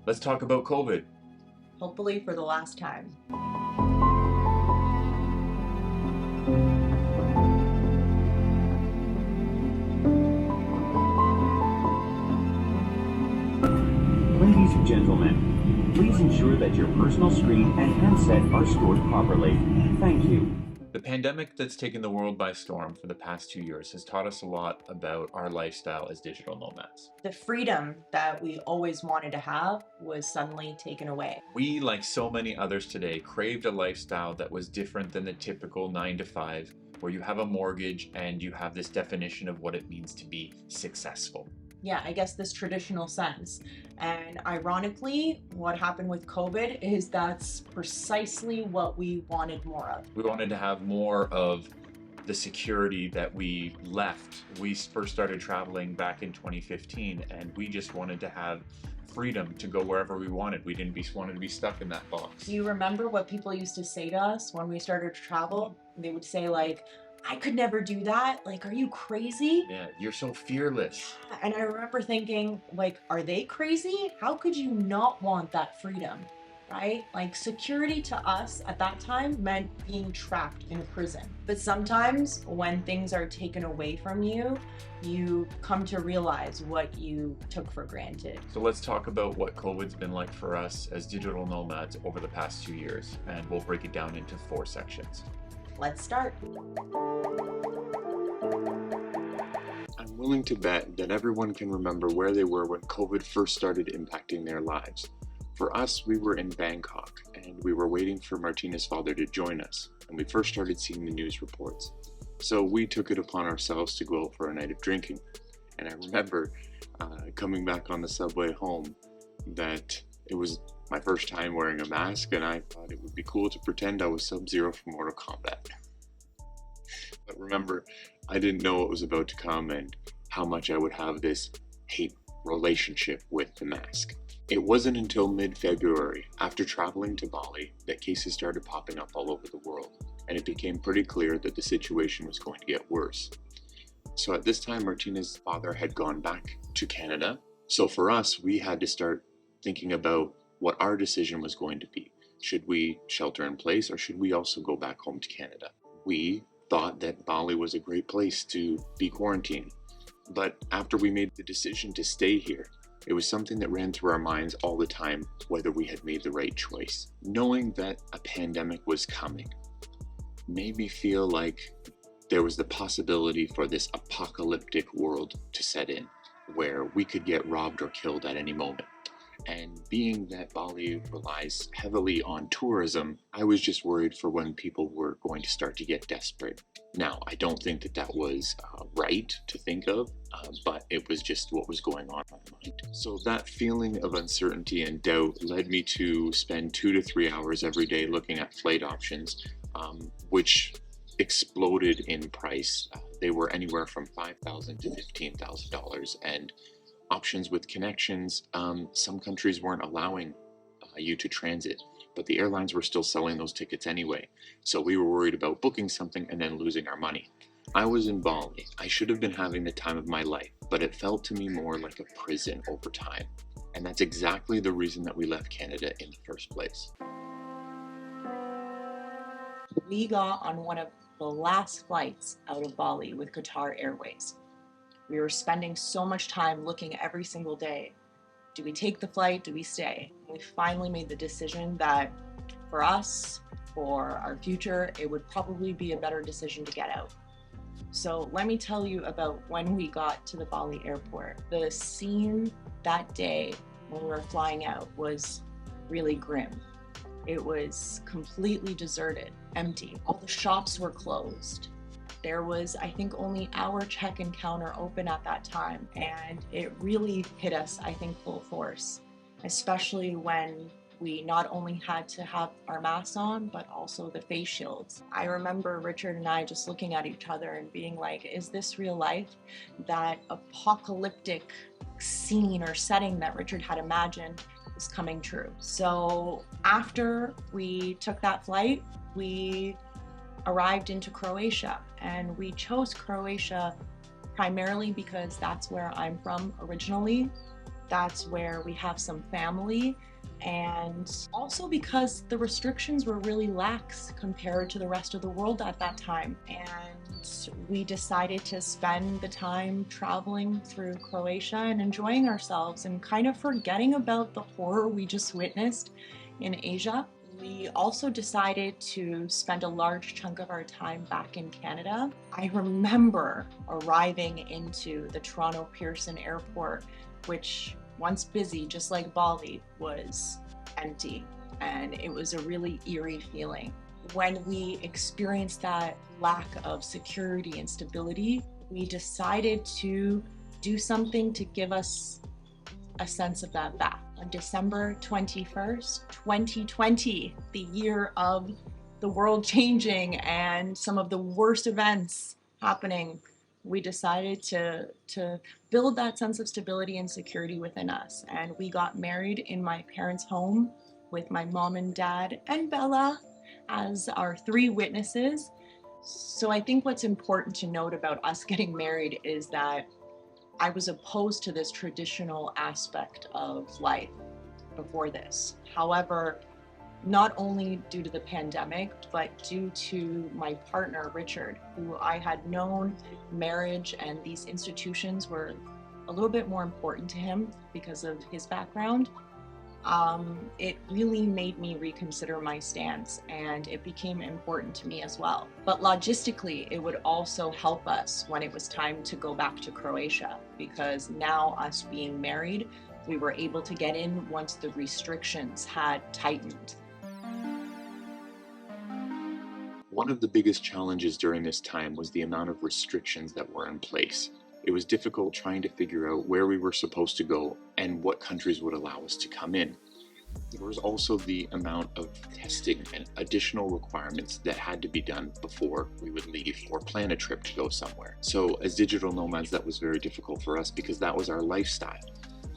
Let's talk about COVID. Hopefully for the last time. Ladies and gentlemen, please ensure that your personal screen and handset are stored properly. Thank you. The pandemic that's taken the world by storm for the past 2 years has taught us a lot about our lifestyle as digital nomads. The freedom that we always wanted to have was suddenly taken away. We, like so many others today, craved a lifestyle that was different than the typical 9 to 5, where you have a mortgage and you have this definition of what it means to be successful. Yeah, I guess this traditional sense. And ironically, what happened with COVID is that's precisely what we wanted more of. We wanted to have more of the security that we left. We first started traveling back in 2015, and we just wanted to have freedom to go wherever we wanted. We didn't want to be stuck in that box. Do you remember what people used to say to us when we started to travel? They would say like, I could never do that. Like, are you crazy? Yeah, you're so fearless. And I remember thinking, like, are they crazy? How could you not want that freedom, right? Like, security to us at that time meant being trapped in a prison. But sometimes when things are taken away from you, you come to realize what you took for granted. So let's talk about what COVID's been like for us as digital nomads over the past 2 years, and we'll break it down into 4 sections. Let's start. I'm willing to bet that everyone can remember where they were when COVID first started impacting their lives. For us, we were in Bangkok, and we were waiting for Martina's father to join us, and we first started seeing the news reports. So we took it upon ourselves to go out for a night of drinking. And I remember coming back on the subway home that it was my first time wearing a mask, and I thought it would be cool to pretend I was Sub-Zero from Mortal Kombat. But remember, I didn't know what was about to come and how much I would have this hate relationship with the mask. It wasn't until mid-February, after traveling to Bali, that cases started popping up all over the world, and it became pretty clear that the situation was going to get worse. So at this time, Martina's father had gone back to Canada. So for us, we had to start thinking about what our decision was going to be. Should we shelter in place, or should we also go back home to Canada? We thought that Bali was a great place to be quarantined. But after we made the decision to stay here, it was something that ran through our minds all the time, whether we had made the right choice. Knowing that a pandemic was coming made me feel like there was the possibility for this apocalyptic world to set in, where we could get robbed or killed at any moment. And being that Bali relies heavily on tourism, I was just worried for when people were going to start to get desperate. Now, I don't think that that was right to think of, but it was just what was going on in my mind. So that feeling of uncertainty and doubt led me to spend 2 to 3 hours every day looking at flight options, which exploded in price. They were anywhere from $5,000 to $15,000, and options with connections, some countries weren't allowing you to transit, but the airlines were still selling those tickets anyway. So we were worried about booking something and then losing our money. I was in Bali. I should have been having the time of my life, but it felt to me more like a prison over time. And that's exactly the reason that we left Canada in the first place. We got on one of the last flights out of Bali with Qatar Airways. We were spending so much time looking every single day. Do we take the flight? Do we stay? And we finally made the decision that for us, for our future, it would probably be a better decision to get out. So let me tell you about when we got to the Bali airport. The scene that day when we were flying out was really grim. It was completely deserted, empty. All the shops were closed. There was, I think, only our check-in counter open at that time, and it really hit us, I think, full force, especially when we not only had to have our masks on, but also the face shields. I remember Richard and I just looking at each other and being like, is this real life? That apocalyptic scene or setting that Richard had imagined was coming true. So after we took that flight, we arrived into Croatia, and we chose Croatia primarily because that's where I'm from originally. That's where we have some family, and also because the restrictions were really lax compared to the rest of the world at that time. And we decided to spend the time traveling through Croatia and enjoying ourselves and kind of forgetting about the horror we just witnessed in Asia. We also decided to spend a large chunk of our time back in Canada. I remember arriving into the Toronto Pearson Airport, which, once busy, just like Bali, was empty. And it was a really eerie feeling. When we experienced that lack of security and stability, we decided to do something to give us a sense of that back. On December 21st, 2020, the year of the world changing and some of the worst events happening, we decided to build that sense of stability and security within us. And we got married in my parents' home with my mom and dad and Bella as our 3 witnesses. So I think what's important to note about us getting married is that I was opposed to this traditional aspect of life before this. However, not only due to the pandemic, but due to my partner, Richard, who I had known, marriage and these institutions were a little bit more important to him because of his background. It really made me reconsider my stance, and it became important to me as well. But logistically, it would also help us when it was time to go back to Croatia, because now, us being married, we were able to get in once the restrictions had tightened. One of the biggest challenges during this time was the amount of restrictions that were in place. It was difficult trying to figure out where we were supposed to go and what countries would allow us to come in. There was also the amount of testing and additional requirements that had to be done before we would leave or plan a trip to go somewhere. So as digital nomads, that was very difficult for us because that was our lifestyle.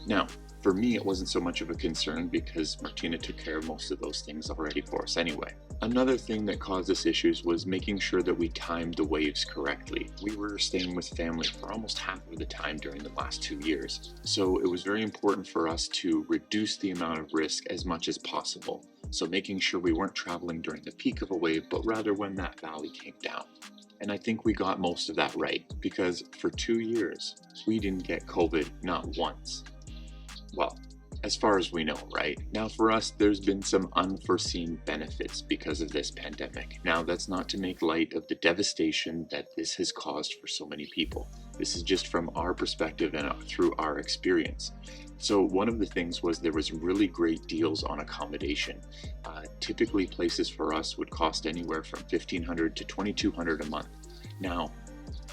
Now, for me, it wasn't so much of a concern because Martina took care of most of those things already for us anyway. Another thing that caused us issues was making sure that we timed the waves correctly. We were staying with family for almost half of the time during the last 2 years, so it was very important for us to reduce the amount of risk as much as possible. So making sure we weren't traveling during the peak of a wave, but rather when that valley came down. And I think we got most of that right, because for 2 years, we didn't get COVID not once. Well, as far as we know, right? Now for us, there's been some unforeseen benefits because of this pandemic. Now that's not to make light of the devastation that this has caused for so many people. This is just from our perspective and through our experience. So one of the things was there was really great deals on accommodation. Typically places for us would cost anywhere from $1,500 to $2,200 a month. Now,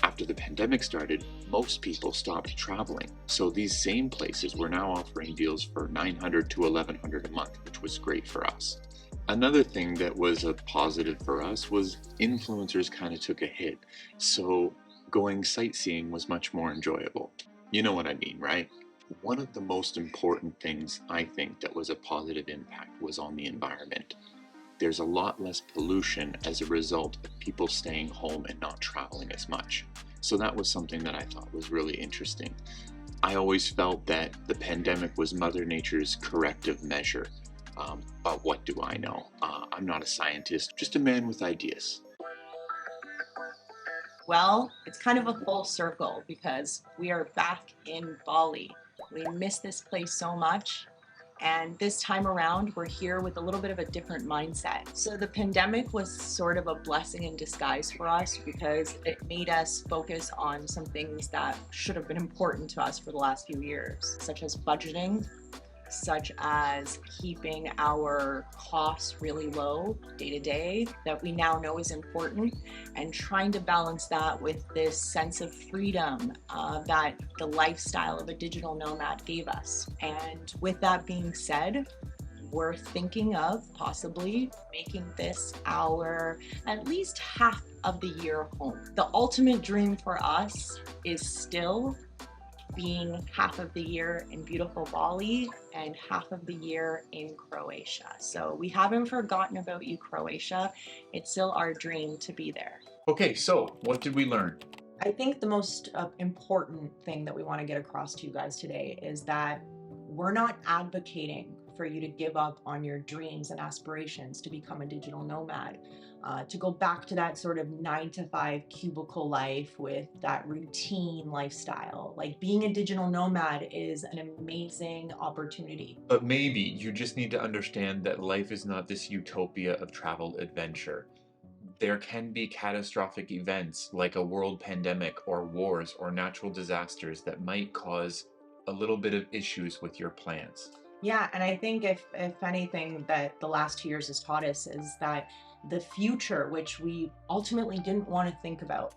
after the pandemic started, most people stopped traveling. So these same places were now offering deals for $900 to $1,100 a month, which was great for us. Another thing that was a positive for us was influencers kind of took a hit. So going sightseeing was much more enjoyable. You know what I mean, right? One of the most important things I think that was a positive impact was on the environment. There's a lot less pollution as a result of people staying home and not traveling as much. So that was something that I thought was really interesting. I always felt that the pandemic was Mother Nature's corrective measure. But what do I know? I'm not a scientist, just a man with ideas. Well, it's kind of a full circle because we are back in Bali. We miss this place so much. And this time around, we're here with a little bit of a different mindset. So the pandemic was sort of a blessing in disguise for us because it made us focus on some things that should have been important to us for the last few years, such as budgeting, such as keeping our costs really low day to day that we now know is important, and trying to balance that with this sense of freedom that the lifestyle of a digital nomad gave us. And with that being said, we're thinking of possibly making this our at least half of the year home. The ultimate dream for us is still being half of the year in beautiful Bali and half of the year in Croatia. So we haven't forgotten about you, Croatia. It's still our dream to be there. Okay, so what did we learn? I think the most important thing that we want to get across to you guys today is that we're not advocating for you to give up on your dreams and aspirations to become a digital nomad, to go back to that sort of 9 to 5 cubicle life with that routine lifestyle. Like, being a digital nomad is an amazing opportunity. But maybe you just need to understand that life is not this utopia of travel adventure. There can be catastrophic events like a world pandemic or wars or natural disasters that might cause a little bit of issues with your plans. Yeah, and I think if anything that the last 2 years has taught us is that the future, which we ultimately didn't want to think about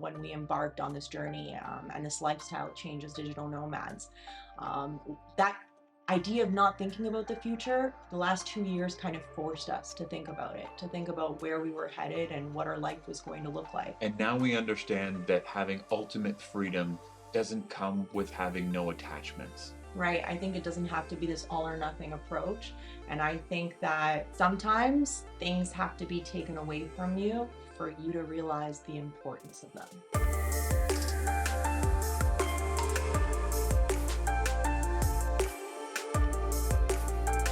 when we embarked on this journey and this lifestyle change as digital nomads, that idea of not thinking about the future, the last 2 years kind of forced us to think about it, to think about where we were headed and what our life was going to look like. And now we understand that having ultimate freedom doesn't come with having no attachments. Right? I think it doesn't have to be this all or nothing approach. And I think that sometimes things have to be taken away from you for you to realize the importance of them.